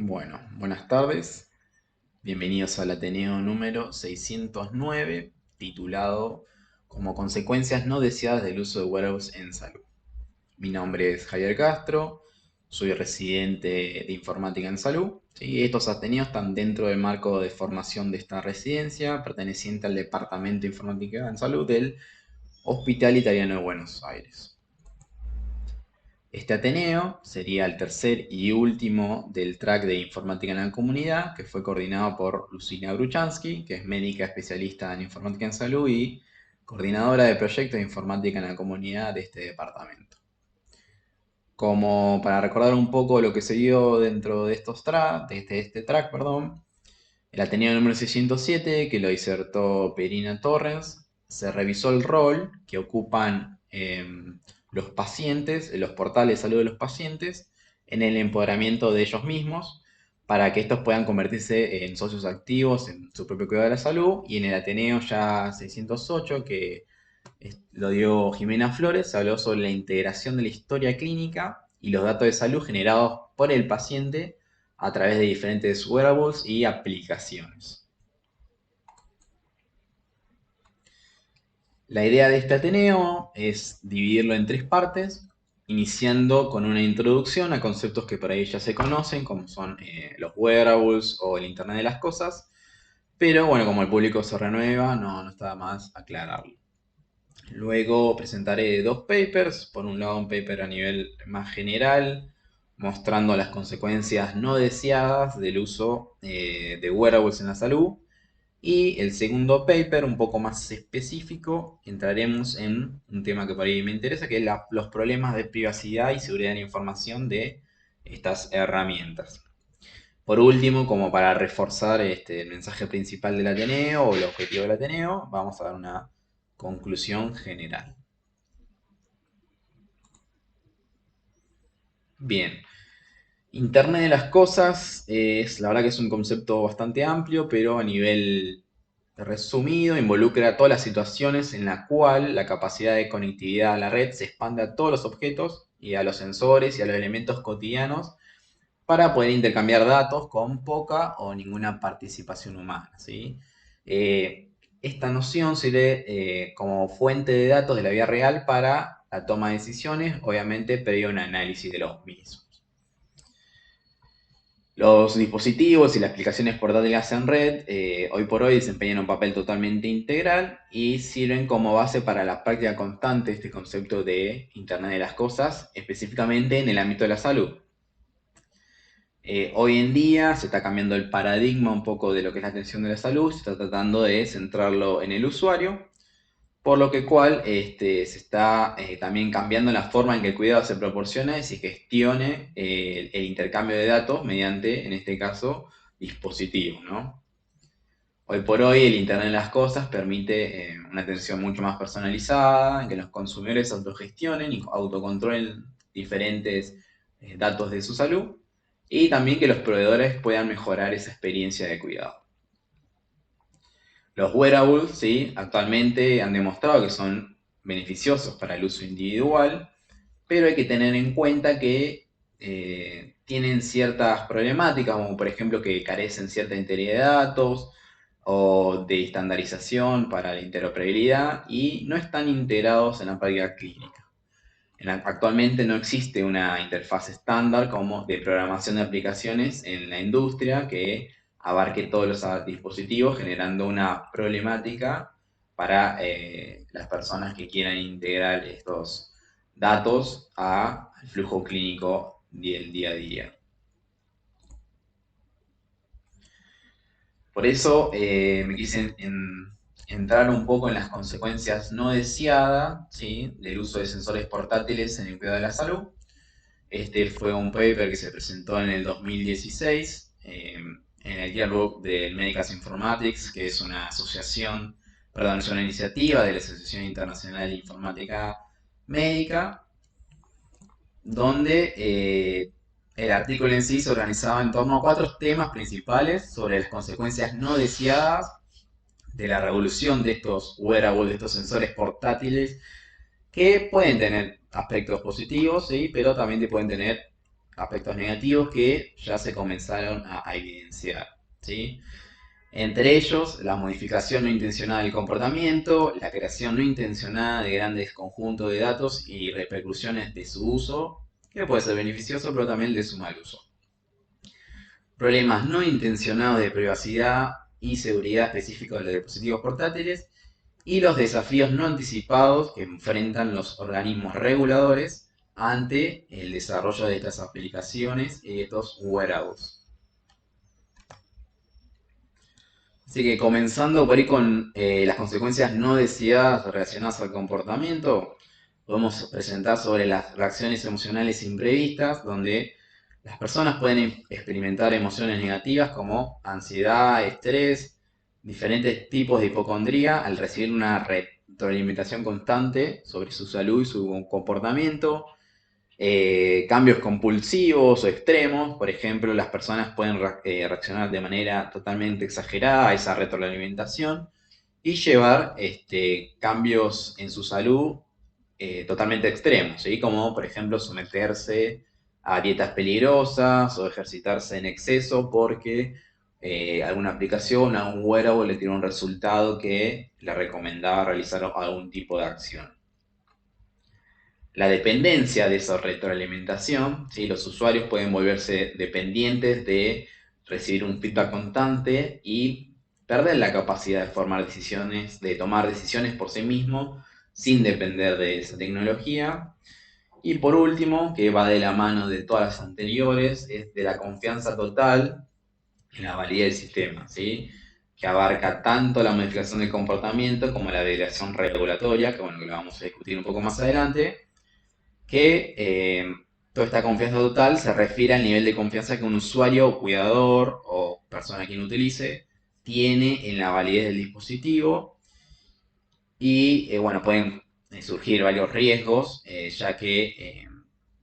Bueno, buenas tardes. Bienvenidos al Ateneo número 609, titulado como consecuencias no deseadas del uso de wearables en salud. Mi nombre es Javier Castro, soy residente de informática en salud. ¿Sí? Estos Ateneos están dentro del marco de formación de esta residencia, perteneciente al Departamento de Informática en Salud del Hospital Italiano de Buenos Aires. Este Ateneo sería el tercer y último del track de Informática en la Comunidad, que fue coordinado por Lucina Bruchansky, que es médica especialista en Informática en Salud y coordinadora de proyectos de Informática en la Comunidad de este departamento. Como para recordar un poco lo que se dio dentro de este track, el Ateneo número 607, que lo disertó Perina Torres, se revisó el rol que ocupan los pacientes, los portales de salud de los pacientes, en el empoderamiento de ellos mismos, para que estos puedan convertirse en socios activos en su propio cuidado de la salud. Y en el Ateneo ya 608, que lo dio Jimena Flores, se habló sobre la integración de la historia clínica y los datos de salud generados por el paciente a través de diferentes wearables y aplicaciones. La idea de este Ateneo es dividirlo en tres partes, iniciando con una introducción a conceptos que por ahí ya se conocen, como son los wearables o el Internet de las Cosas, pero bueno, como el público se renueva, no está más aclararlo. Luego presentaré dos papers, por un lado un paper a nivel más general, mostrando las consecuencias no deseadas del uso de wearables en la salud, y el segundo paper, un poco más específico, entraremos en un tema que por ahí me interesa, que es los problemas de privacidad y seguridad de la información de estas herramientas. Por último, como para reforzar el mensaje principal del Ateneo o el objetivo del Ateneo, vamos a dar una conclusión general. Bien, Internet de las cosas es, la verdad que es un concepto bastante amplio, pero a nivel resumido involucra todas las situaciones en la cual la capacidad de conectividad a la red se expande a todos los objetos y a los sensores y a los elementos cotidianos para poder intercambiar datos con poca o ninguna participación humana, ¿sí? Esta noción sirve como fuente de datos de la vida real para la toma de decisiones, obviamente previo a un análisis de los mismos. Los dispositivos y las aplicaciones portátiles en red hoy por hoy desempeñan un papel totalmente integral y sirven como base para la práctica constante de este concepto de Internet de las Cosas, específicamente en el ámbito de la salud. Hoy en día se está cambiando el paradigma un poco de lo que es la atención de la salud, se está tratando de centrarlo en el usuario, por lo que se está también cambiando la forma en que el cuidado se proporciona y se gestione el intercambio de datos mediante, en este caso, dispositivos, ¿no? Hoy por hoy el Internet de las Cosas permite una atención mucho más personalizada, en que los consumidores autogestionen y autocontrolen diferentes datos de su salud y también que los proveedores puedan mejorar esa experiencia de cuidado. Los wearables, ¿sí? Actualmente han demostrado que son beneficiosos para el uso individual, pero hay que tener en cuenta que tienen ciertas problemáticas, como por ejemplo que carecen cierta integridad de datos o de estandarización para la interoperabilidad y no están integrados en la práctica clínica. Actualmente no existe una interfaz estándar como de programación de aplicaciones en la industria que abarque todos los dispositivos, generando una problemática para las personas que quieran integrar estos datos al flujo clínico del día a día. Por eso me quise entrar un poco en las consecuencias no deseadas, ¿sí?, del uso de sensores portátiles en el cuidado de la salud. Este fue un paper que se presentó en el 2016 en el Yearbook del Medical Informatics, que es una asociación, perdón, es una iniciativa de la Asociación Internacional de Informática Médica, donde el artículo en sí se organizaba en torno a cuatro temas principales sobre las consecuencias no deseadas de la revolución de estos wearables, de estos sensores portátiles, que pueden tener aspectos positivos, ¿sí?, pero también pueden tener aspectos negativos que ya se comenzaron a evidenciar, ¿sí? Entre ellos, la modificación no intencionada del comportamiento, la creación no intencionada de grandes conjuntos de datos y repercusiones de su uso, que puede ser beneficioso, pero también de su mal uso. Problemas no intencionados de privacidad y seguridad específicos de los dispositivos portátiles y los desafíos no anticipados que enfrentan los organismos reguladores ante el desarrollo de estas aplicaciones y de estos wearables. Así que comenzando por ahí con las consecuencias no deseadas relacionadas al comportamiento, podemos presentar sobre las reacciones emocionales imprevistas, donde las personas pueden experimentar emociones negativas como ansiedad, estrés, diferentes tipos de hipocondría al recibir una retroalimentación constante sobre su salud y su comportamiento. Cambios compulsivos o extremos, por ejemplo, las personas pueden reaccionar de manera totalmente exagerada a esa retroalimentación y llevar cambios en su salud totalmente extremos, ¿sí? Como por ejemplo someterse a dietas peligrosas o ejercitarse en exceso porque alguna aplicación, algún wearable le tiene un resultado que le recomendaba realizar algún tipo de acción. La dependencia de esa retroalimentación, ¿sí? Los usuarios pueden volverse dependientes de recibir un feedback constante y perder la capacidad de formar decisiones, de tomar decisiones por sí mismos sin depender de esa tecnología. Y por último, que va de la mano de todas las anteriores, es de la confianza total en la validez del sistema, ¿sí? Que abarca tanto la modificación del comportamiento como la validación regulatoria, que bueno, que lo vamos a discutir un poco más adelante, que toda esta confianza total se refiere al nivel de confianza que un usuario, cuidador o persona quien utilice tiene en la validez del dispositivo y bueno, pueden surgir varios riesgos, ya que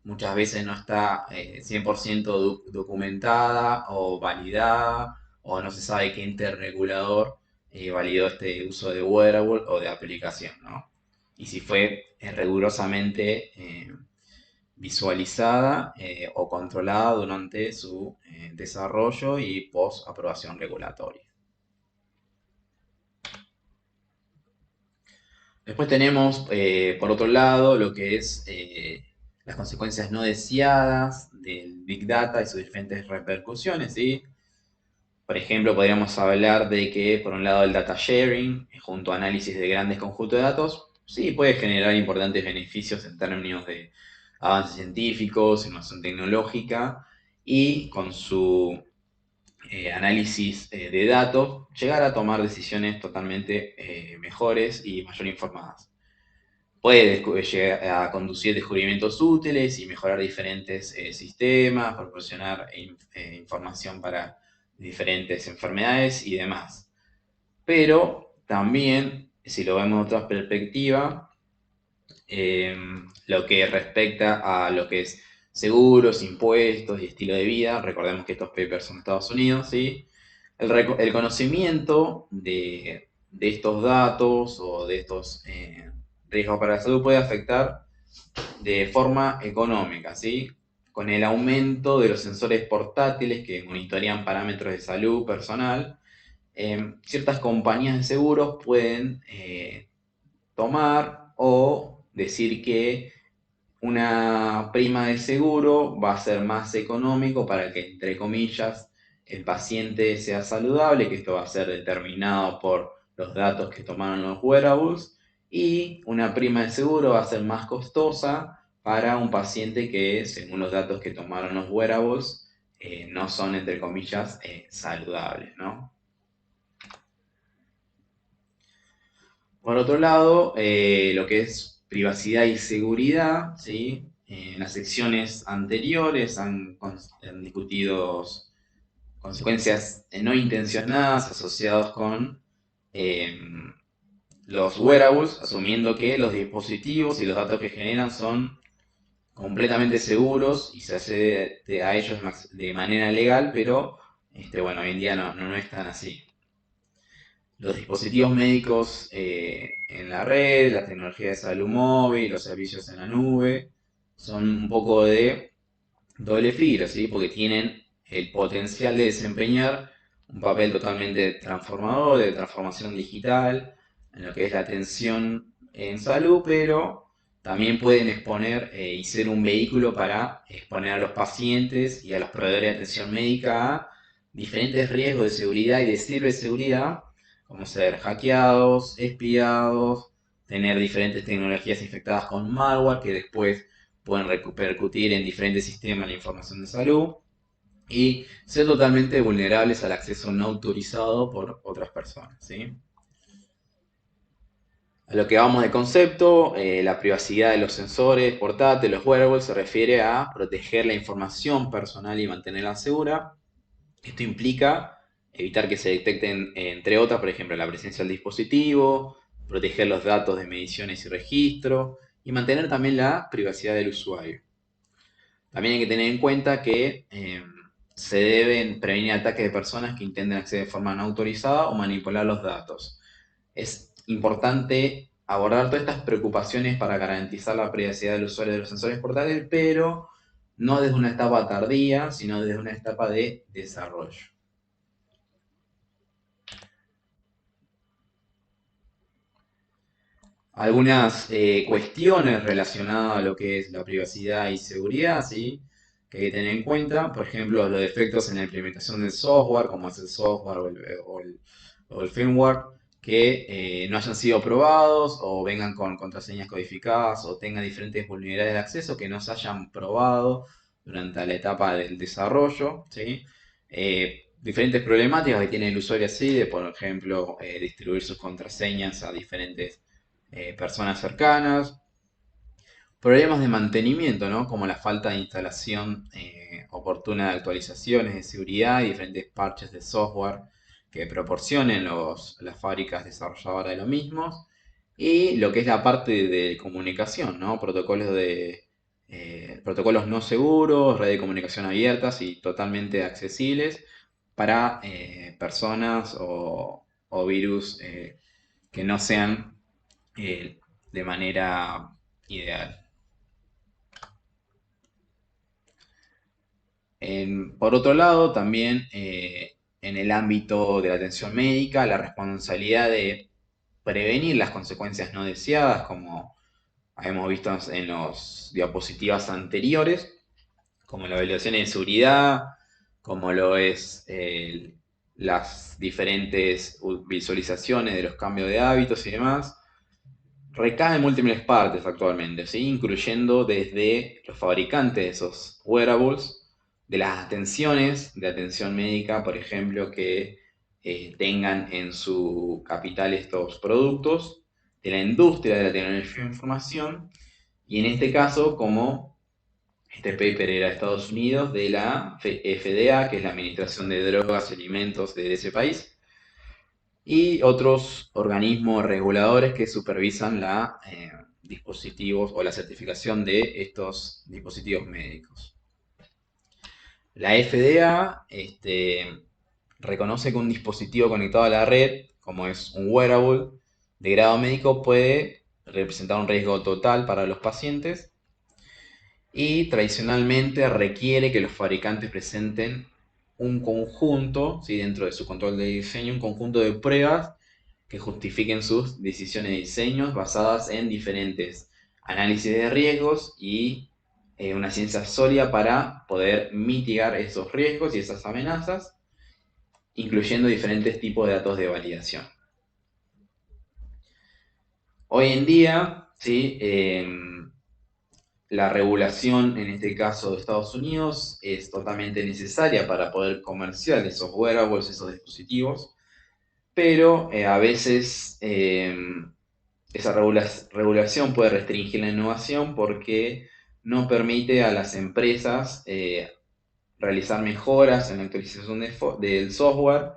muchas veces no está 100% documentada o validada o no se sabe qué ente regulador validó este uso de wearable o de aplicación, ¿no? Y si fue rigurosamente visualizada o controlada durante su desarrollo y post aprobación regulatoria. Después tenemos, por otro lado, lo que es las consecuencias no deseadas del Big Data y sus diferentes repercusiones, ¿sí? Por ejemplo, podríamos hablar de que, por un lado, el data sharing, junto a análisis de grandes conjuntos de datos, sí puede generar importantes beneficios en términos de avances científicos, innovación tecnológica, y con su análisis de datos, llegar a tomar decisiones totalmente mejores y mayor informadas. Puede llegar a conducir descubrimientos útiles y mejorar diferentes sistemas, proporcionar información para diferentes enfermedades y demás. Pero también, si lo vemos de otra perspectiva, lo que respecta a lo que es seguros, impuestos y estilo de vida, recordemos que estos papers son de Estados Unidos, ¿sí? El conocimiento de estos datos o de estos riesgos para la salud puede afectar de forma económica, ¿sí? Con el aumento de los sensores portátiles que monitorean parámetros de salud personal, ciertas compañías de seguros pueden tomar o decir que una prima de seguro va a ser más económico para que, entre comillas, el paciente sea saludable, que esto va a ser determinado por los datos que tomaron los wearables, y una prima de seguro va a ser más costosa para un paciente que, según los datos que tomaron los wearables, no son, entre comillas, saludables, ¿no? Por otro lado, lo que es privacidad y seguridad, ¿sí? En las secciones anteriores han discutido consecuencias no intencionadas asociadas con eh, los wearables, asumiendo que los dispositivos y los datos que generan son completamente seguros y se accede a ellos de manera legal, pero bueno, hoy en día no es tan así. Los dispositivos médicos en la red, la tecnología de salud móvil, los servicios en la nube, son un poco de doble filo, ¿sí? Porque tienen el potencial de desempeñar un papel totalmente transformador, de transformación digital, en lo que es la atención en salud, pero también pueden exponer y ser un vehículo para exponer a los pacientes y a los proveedores de atención médica a diferentes riesgos de seguridad y de ciberseguridad, como ser hackeados, espiados, tener diferentes tecnologías infectadas con malware que después pueden repercutir en diferentes sistemas la información de salud y ser totalmente vulnerables al acceso no autorizado por otras personas, ¿sí? A lo que vamos de concepto, la privacidad de los sensores portátiles, los wearables, se refiere a proteger la información personal y mantenerla segura. Esto implica evitar que se detecten, entre otras, por ejemplo, la presencia del dispositivo, proteger los datos de mediciones y registro y mantener también la privacidad del usuario. También hay que tener en cuenta que se deben prevenir ataques de personas que intenten acceder de forma no autorizada o manipular los datos. Es importante abordar todas estas preocupaciones para garantizar la privacidad del usuario de los sensores portátiles, pero no desde una etapa tardía, sino desde una etapa de desarrollo. Algunas cuestiones relacionadas a lo que es la privacidad y seguridad, ¿sí? Que hay que tener en cuenta, por ejemplo, los defectos en la implementación del software, como es el software o el firmware, que no hayan sido probados o vengan con contraseñas codificadas o tengan diferentes vulnerabilidades de acceso que no se hayan probado durante la etapa del desarrollo, ¿sí? Diferentes problemáticas que tiene el usuario así, de por ejemplo, distribuir sus contraseñas a diferentes personas cercanas, problemas de mantenimiento, ¿no? Como la falta de instalación oportuna de actualizaciones de seguridad y diferentes parches de software que proporcionen las fábricas desarrolladoras de lo mismo, y lo que es la parte de comunicación, ¿no? Protocolos no seguros, redes de comunicación abiertas y totalmente accesibles para personas o virus que no sean de manera ideal. Por otro lado, también en el ámbito de la atención médica, la responsabilidad de prevenir las consecuencias no deseadas, como hemos visto en las diapositivas anteriores, como la evaluación de seguridad, como lo es las diferentes visualizaciones de los cambios de hábitos y demás, recae en múltiples partes actualmente, ¿sí? Incluyendo desde los fabricantes de esos wearables, de las atenciones de atención médica, por ejemplo, que tengan en su capital estos productos, de la industria de la tecnología de información, y en este caso, como este paper era de Estados Unidos, de la FDA, que es la Administración de Drogas y Alimentos de ese país, y otros organismos reguladores que supervisan la dispositivos o la certificación de estos dispositivos médicos. La FDA reconoce que un dispositivo conectado a la red, como es un wearable de grado médico, puede representar un riesgo total para los pacientes y tradicionalmente requiere que los fabricantes presenten un conjunto, ¿sí? Dentro de su control de diseño, un conjunto de pruebas que justifiquen sus decisiones de diseño basadas en diferentes análisis de riesgos y una ciencia sólida para poder mitigar esos riesgos y esas amenazas, incluyendo diferentes tipos de datos de validación. Hoy en día, ¿sí? La regulación, en este caso de Estados Unidos, es totalmente necesaria para poder comerciar esos wearables, esos dispositivos, pero a veces esa regulación puede restringir la innovación porque no permite a las empresas realizar mejoras en la actualización del software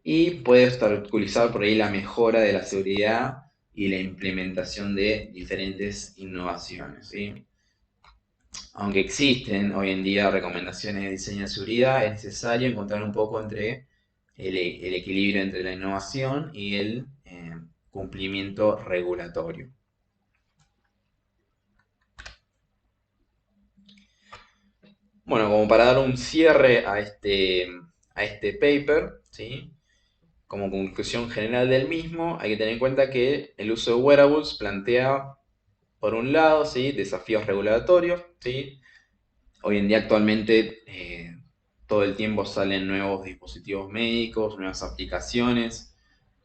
y puede obstaculizar por ahí la mejora de la seguridad y la implementación de diferentes innovaciones, ¿sí? Aunque existen hoy en día recomendaciones de diseño de seguridad, es necesario encontrar un poco entre el equilibrio entre la innovación y el cumplimiento regulatorio. Bueno, como para dar un cierre a este paper, ¿sí? Como conclusión general del mismo, hay que tener en cuenta que el uso de wearables plantea, por un lado, ¿sí? Desafíos regulatorios, ¿sí? Hoy en día actualmente todo el tiempo salen nuevos dispositivos médicos, nuevas aplicaciones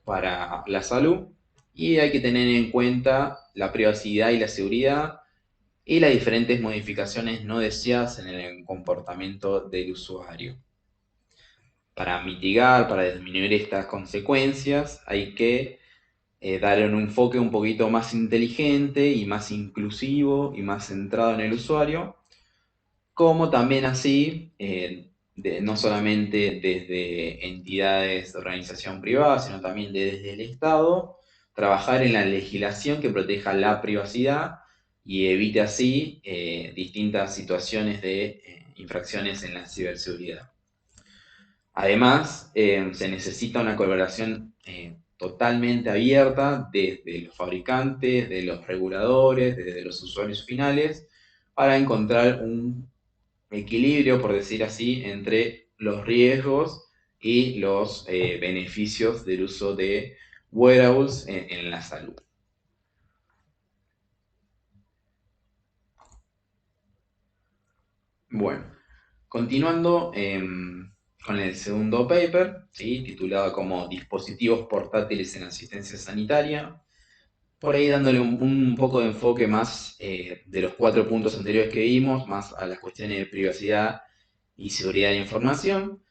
para la salud y hay que tener en cuenta la privacidad y la seguridad y las diferentes modificaciones no deseadas en el comportamiento del usuario. Para mitigar, para disminuir estas consecuencias, hay que darle un enfoque un poquito más inteligente y más inclusivo y más centrado en el usuario, como también así, no solamente desde entidades de organización privada, sino también desde el Estado, trabajar en la legislación que proteja la privacidad y evite así distintas situaciones de infracciones en la ciberseguridad. Además, se necesita una colaboración totalmente abierta desde los fabricantes, de los reguladores, desde los usuarios finales, para encontrar un equilibrio, por decir así, entre los riesgos y los beneficios del uso de wearables en la salud. Bueno, continuando con el segundo paper, ¿sí? Titulado como Dispositivos portátiles en asistencia sanitaria, por ahí dándole un poco de enfoque más de los 4 puntos anteriores que vimos, más a las cuestiones de privacidad y seguridad de información.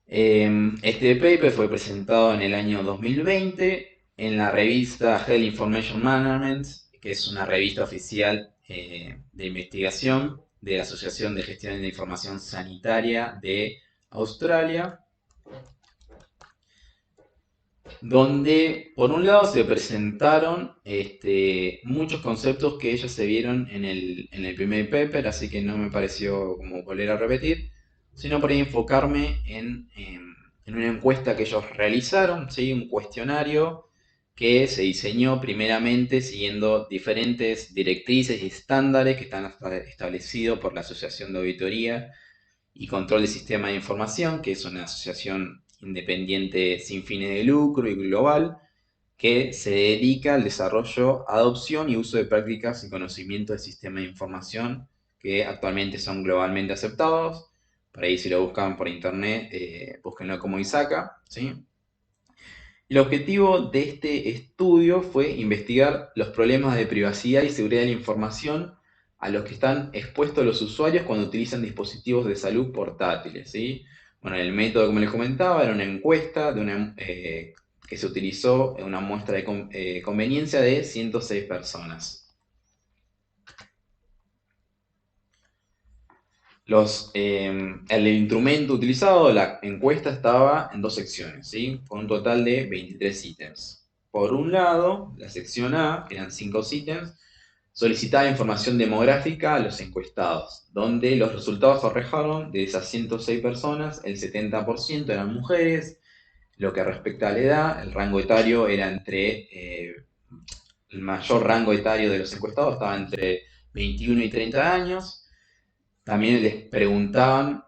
Este paper fue presentado en el año 2020 en la revista Health Information Management, que es una revista oficial de investigación de la Asociación de Gestión de Información Sanitaria de Australia, donde por un lado se presentaron muchos conceptos que ellos se vieron en el primer paper, así que no me pareció como volver a repetir, sino por ahí enfocarme en una encuesta que ellos realizaron, ¿sí? Un cuestionario que se diseñó primeramente siguiendo diferentes directrices y estándares que están establecidos por la Asociación de Auditoría y Control del Sistema de Información, que es una asociación independiente sin fines de lucro y global, que se dedica al desarrollo, adopción y uso de prácticas y conocimiento del sistema de información que actualmente son globalmente aceptados. Por ahí si lo buscan por internet, búsquenlo como ISACA, ¿sí? El objetivo de este estudio fue investigar los problemas de privacidad y seguridad de la información a los que están expuestos los usuarios cuando utilizan dispositivos de salud portátiles, ¿sí? Bueno, el método, como les comentaba, era una encuesta que se utilizó en una muestra de conveniencia de 106 personas. El instrumento utilizado, la encuesta, estaba en dos secciones, ¿sí? Con un total de 23 ítems. Por un lado, la sección A, que eran 5 ítems, solicitaba información demográfica a los encuestados, donde los resultados arrojaron de esas 106 personas, el 70% eran mujeres. Lo que respecta a la edad, el rango etario era el mayor rango etario de los encuestados estaba entre 21 y 30 años. También les preguntaban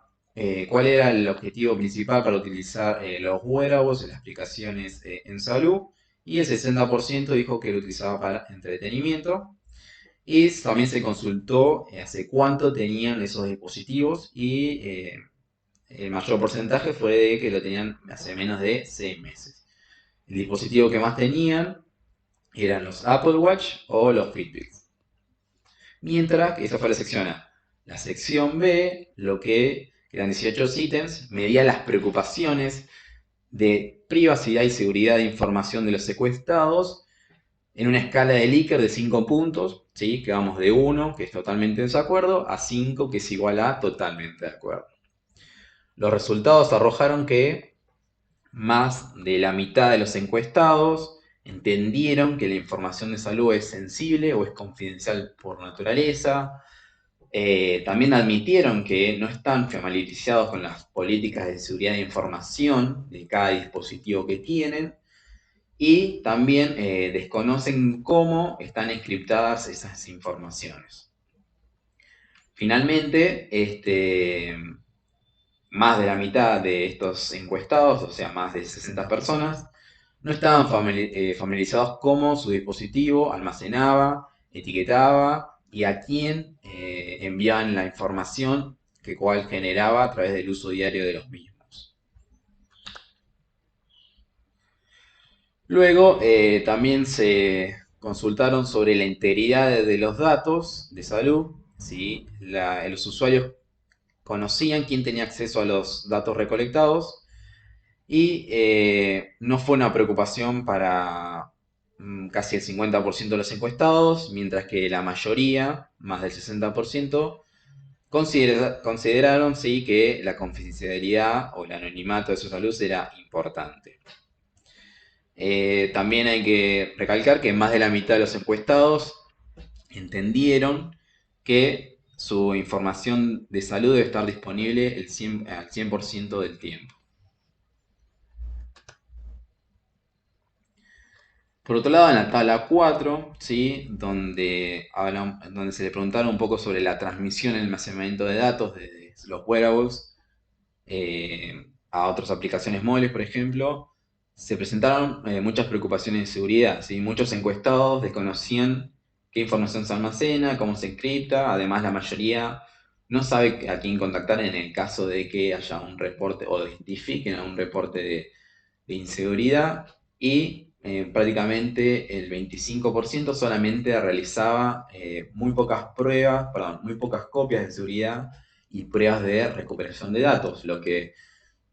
cuál era el objetivo principal para utilizar los wearables, las aplicaciones en salud, y el 60% dijo que lo utilizaba para entretenimiento. Y también se consultó hace cuánto tenían esos dispositivos y el mayor porcentaje fue de que lo tenían hace menos de 6 meses. El dispositivo que más tenían eran los Apple Watch o los Fitbit. Mientras que esa fue la sección A. La sección B, lo que eran 18 ítems, medía las preocupaciones de privacidad y seguridad de información de los secuestrados en una escala de Likert de 5 puntos, ¿sí? Que vamos de 1, que es totalmente en desacuerdo, a 5, que es igual a totalmente de acuerdo. Los resultados arrojaron que más de la mitad de los encuestados entendieron que la información de salud es sensible o es confidencial por naturaleza. También admitieron que no están familiarizados con las políticas de seguridad de información de cada dispositivo que tienen y también desconocen cómo están encriptadas esas informaciones. Finalmente, más de la mitad de estos encuestados, o sea, más de 60 personas, no estaban familiarizados cómo su dispositivo almacenaba, etiquetaba y a quién enviaban la información que cual generaba a través del uso diario de los mismos. Luego también se consultaron sobre la integridad de los datos de salud, ¿sí? Los usuarios conocían quién tenía acceso a los datos recolectados y no fue una preocupación para casi el 50% de los encuestados, mientras que la mayoría, más del 60%, consideraron sí que la confidencialidad o el anonimato de su salud era importante. También hay que recalcar que más de la mitad de los encuestados entendieron que su información de salud debe estar disponible al 100% del tiempo. Por otro lado, en la tabla 4, ¿sí? donde se le preguntaron un poco sobre la transmisión y almacenamiento de datos de los wearables a otras aplicaciones móviles, por ejemplo, se presentaron muchas preocupaciones de seguridad. ¿Sí? Muchos encuestados desconocían qué información se almacena, cómo se encripta, además la mayoría no sabe a quién contactar en el caso de que haya un reporte o identifiquen a un reporte de inseguridad y prácticamente el 25% solamente realizaba muy pocas pruebas, perdón, muy pocas copias de seguridad y pruebas de recuperación de datos, lo que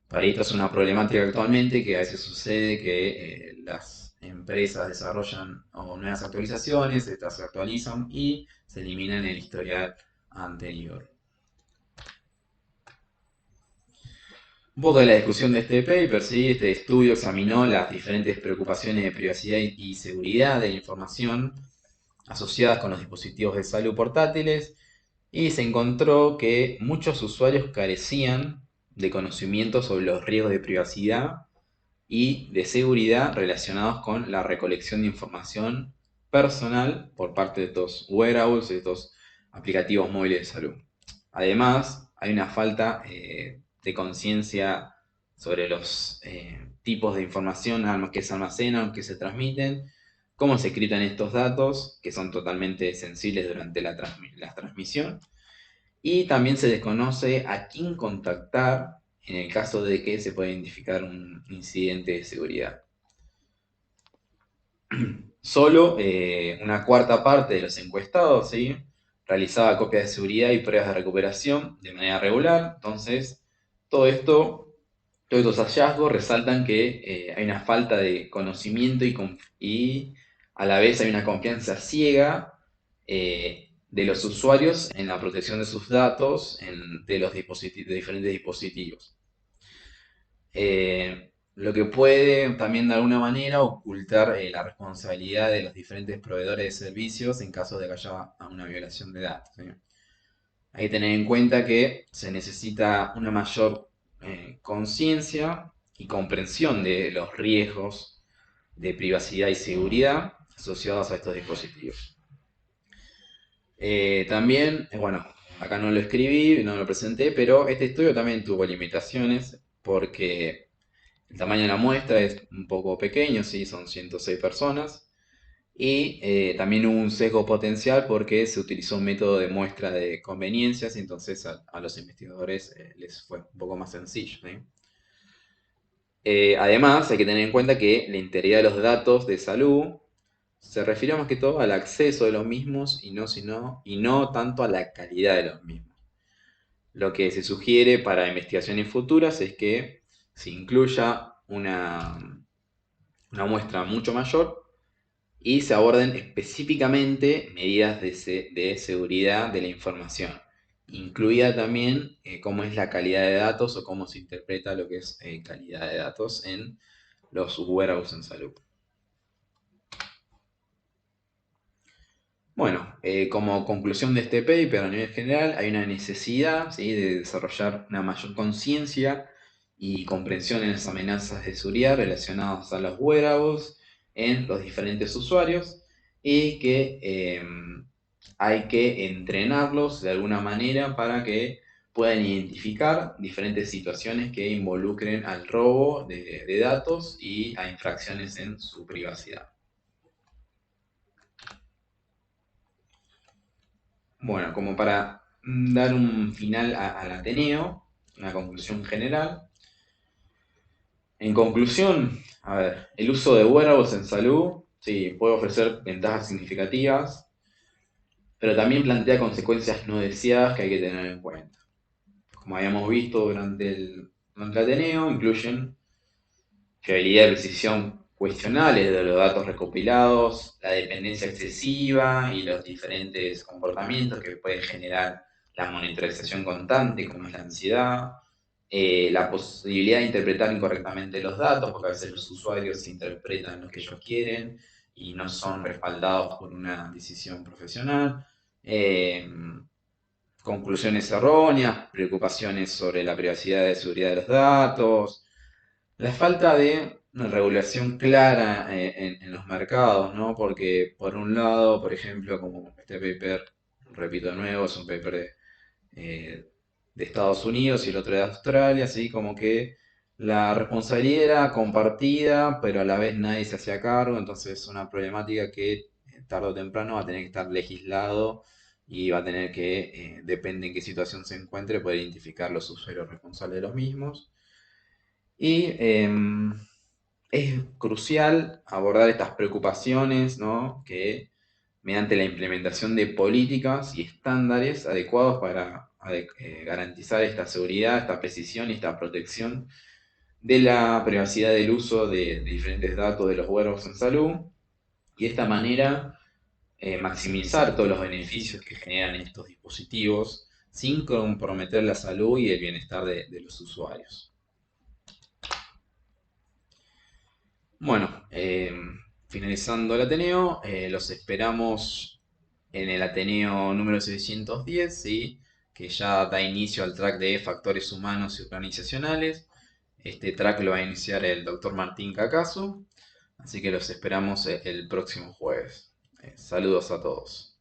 para esto es una problemática actualmente que a veces sucede que las empresas desarrollan nuevas actualizaciones, estas se actualizan y se eliminan el historial anterior. Un poco de la discusión de este paper, ¿sí? Este estudio examinó las diferentes preocupaciones de privacidad y seguridad de la información asociadas con los dispositivos de salud portátiles y se encontró que muchos usuarios carecían de conocimiento sobre los riesgos de privacidad y de seguridad relacionados con la recolección de información personal por parte de estos wearables, de estos aplicativos móviles de salud. Además, hay una falta de conciencia sobre los tipos de información que se almacenan, que se transmiten, cómo se encriptan estos datos, que son totalmente sensibles durante la transmisión, y también se desconoce a quién contactar en el caso de que se pueda identificar un incidente de seguridad. Solo una cuarta parte de los encuestados, ¿sí? realizaba copias de seguridad y pruebas de recuperación de manera regular. Entonces, todo esto, todos estos hallazgos resaltan que hay una falta de conocimiento y a la vez hay una confianza ciega de los usuarios en la protección de sus datos de los de diferentes dispositivos. Lo que puede también de alguna manera ocultar la responsabilidad de los diferentes proveedores de servicios en caso de que haya una violación de datos. ¿Sí? Hay que tener en cuenta que se necesita una mayor conciencia y comprensión de los riesgos de privacidad y seguridad asociados a estos dispositivos. También, bueno, acá no lo escribí, no lo presenté, pero este estudio también tuvo limitaciones porque el tamaño de la muestra es un poco pequeño, sí, son 106 personas. Y también hubo un sesgo potencial porque se utilizó un método de muestra de conveniencias y entonces a los investigadores les fue un poco más sencillo. ¿Sí? Además, hay que tener en cuenta que la integridad de los datos de salud se refiere más que todo al acceso de los mismos y no tanto a la calidad de los mismos. Lo que se sugiere para investigaciones futuras es que se incluya una muestra mucho mayor y se aborden específicamente medidas de seguridad de la información, incluida también cómo es la calidad de datos o cómo se interpreta lo que es calidad de datos en los wearables en salud. Bueno, como conclusión de este paper a nivel general, hay una necesidad, ¿sí? de desarrollar una mayor conciencia y comprensión en las amenazas de seguridad relacionadas a los wearables en los diferentes usuarios y que hay que entrenarlos de alguna manera para que puedan identificar diferentes situaciones que involucren al robo de datos y a infracciones en su privacidad. Bueno, como para dar un final al Ateneo, una conclusión general. En conclusión, a ver, el uso de wearables en salud, sí, puede ofrecer ventajas significativas, pero también plantea consecuencias no deseadas que hay que tener en cuenta. Como habíamos visto durante el Ateneo, incluyen fiabilidad y precisión cuestionables de los datos recopilados, la dependencia excesiva y los diferentes comportamientos que puede generar la monitorización constante, como es la ansiedad, la posibilidad de interpretar incorrectamente los datos, porque a veces los usuarios interpretan lo que ellos quieren y no son respaldados por una decisión profesional. Eh, Conclusiones erróneas, preocupaciones sobre la privacidad y seguridad de los datos, la falta de una regulación clara en los mercados, ¿no? Porque por un lado, por ejemplo, como este paper, repito de nuevo, es un paper de Estados Unidos y el otro de Australia, así como que la responsabilidad era compartida, pero a la vez nadie se hacía cargo, entonces es una problemática que tarde o temprano va a tener que estar legislado y va a tener que, depende en qué situación se encuentre, poder identificar los usuarios responsables de los mismos. Y es crucial abordar estas preocupaciones, ¿no? Que mediante la implementación de políticas y estándares adecuados para garantizar esta seguridad, esta precisión y esta protección de la privacidad del uso de diferentes datos de los wearables en salud y de esta manera maximizar todos los beneficios que generan estos dispositivos sin comprometer la salud y el bienestar de los usuarios. Bueno, finalizando el Ateneo, los esperamos en el Ateneo número 610, ¿sí? Que ya da inicio al track de factores humanos y organizacionales. Este track lo va a iniciar el doctor Martín Cacaso, así que los esperamos el próximo jueves. Saludos a todos.